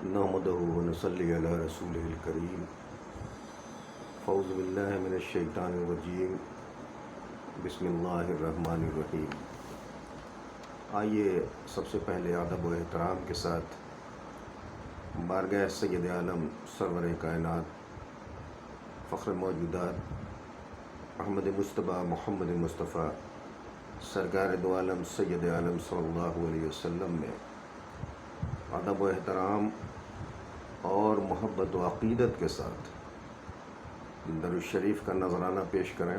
نحمدہ ونصلی علی رسولہ الکریم فاعوذ باللہ من الشیطان الرجیم بسم اللہ الرحمن الرحیم۔ آئیے سب سے پہلے ادب و احترام کے ساتھ بارگاہ سید عالم سرور کائنات فخر موجودات احمد مصطفیٰ محمد مصطفیٰ سرکار دو عالم سید عالم صلی اللہ علیہ وسلم میں ادب و احترام اور محبت و عقیدت کے ساتھ درود الشریف کا نذرانہ پیش کریں۔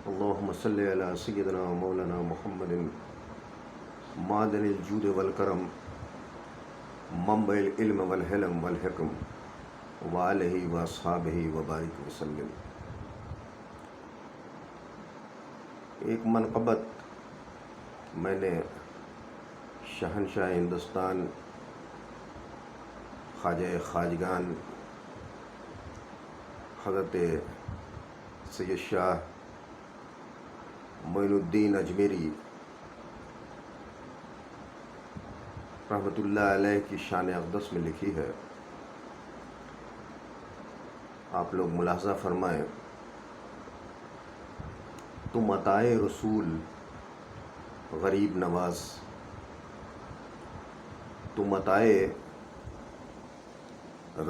اللہم صلی علی سیدنا و مولانا محمد معدن الجود والکرم منبع العلم والحلم والحکم وآلہ واصحابہ وبارک وسلم۔ ایک منقبت میں نے شہنشاہ ہندوستان خواجہ خواجگان حضرت سید شاہ معین الدین اجمیری رحمۃ اللہ علیہ کی شان اقدس میں لکھی ہے۔ آپ لوگ ملاحظہ فرمائیں، تم عطائے رسول غریب نواز، تم عطائے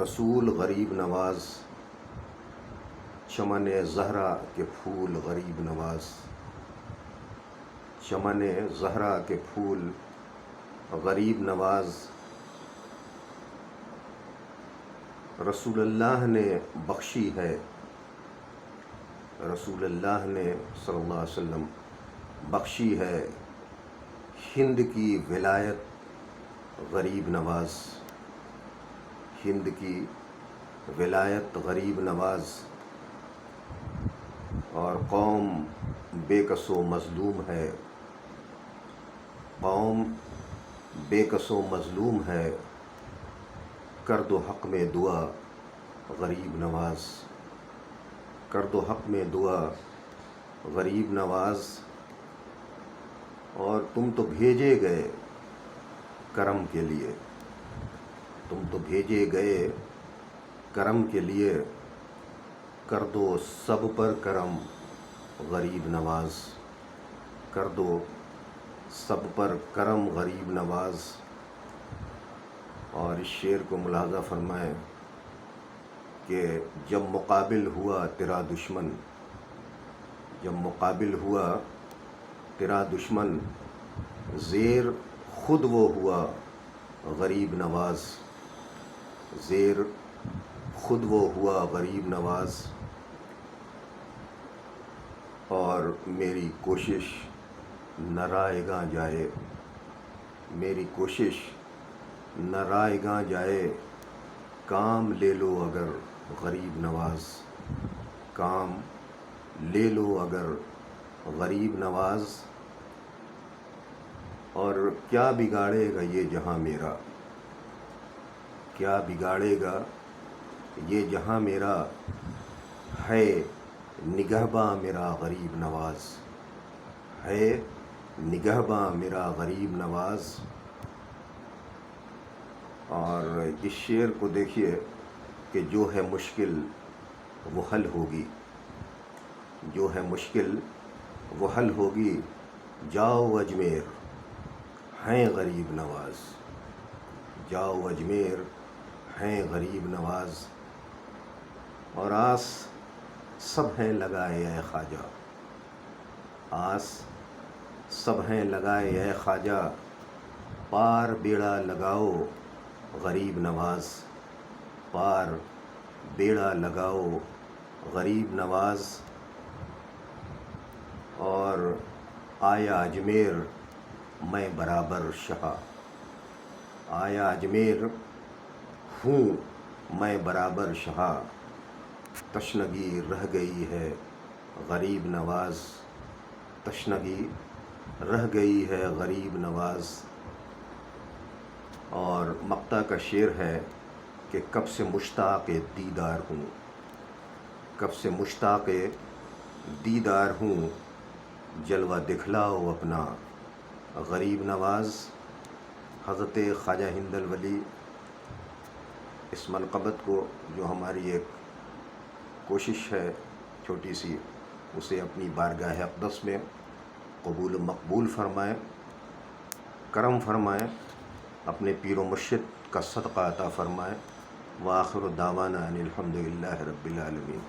رسول غریب نواز، چمن زہرا کے پھول غریب نواز، چمن زہرا کے پھول غریب نواز۔ رسول اللہ نے بخشی ہے، رسول اللہ نے صلی اللہ علیہ وسلم بخشی ہے ہند کی ولایت غریب نواز، ہند کی ولایت غریب نواز۔ اور قوم بے کس و مظلوم ہے، قوم بے کس و مظلوم ہے، کر دو حق میں دعا غریب نواز، کر دو حق میں دعا غریب نواز۔ اور تم تو بھیجے گئے کرم کے لیے، تم تو بھیجے گئے کرم کے لیے، کر دو سب پر کرم غریب نواز، کر دو سب پر کرم غریب نواز۔ اور اس شعر کو ملاحظہ فرمائیں کہ جب مقابل ہوا تیرا دشمن، جب مقابل ہوا تیرا دشمن، زیر خود وہ ہوا غریب نواز، زیر خود وہ ہوا غریب نواز۔ اور میری کوشش نہ رائے گاں جائے، میری کوشش نہ رائے گاں جائے، کام لے لو اگر غریب نواز، کام لے لو اگر غریب نواز۔ اور کیا بگاڑے گا یہ جہاں میرا، کیا بگاڑے گا یہ جہاں میرا، ہے نگہباں میرا غریب نواز، ہے نگہباں میرا غریب نواز۔ اور اس شعر کو دیکھیے کہ جو ہے مشکل وہ حل ہوگی، جو ہے مشکل وہ حل ہوگی، جاؤ اجمیر ہیں غریب نواز، جاؤ اجمیر ہیں غریب نواز۔ اور آس سب ہیں لگائے اے خواجہ، آس سب ہیں لگائے اے خواجہ، پار بیڑا لگاؤ غریب نواز، پار بیڑا لگاؤ غریب نواز۔ اور آیا اجمیر میں برابر شہا، آیا اجمیر ہوں میں برابر شہا، تشنگی رہ گئی ہے غریب نواز، تشنگی رہ گئی ہے غریب نواز۔ اور مقطع کا شعر ہے کہ کب سے مشتاق دیدار ہوں، کب سے مشتاق دیدار ہوں، جلوہ دکھلاؤ اپنا غریب نواز۔ حضرت خواجہ ہند الولی اس منقبت کو جو ہماری ایک کوشش ہے چھوٹی سی، اسے اپنی بارگاہ اقدس میں قبول و مقبول فرمائیں، کرم فرمائیں، اپنے پیر و مرشد کا صدقہ عطا فرمائیں۔ وآخر دعوانا ان الحمد للہ رب العالمین۔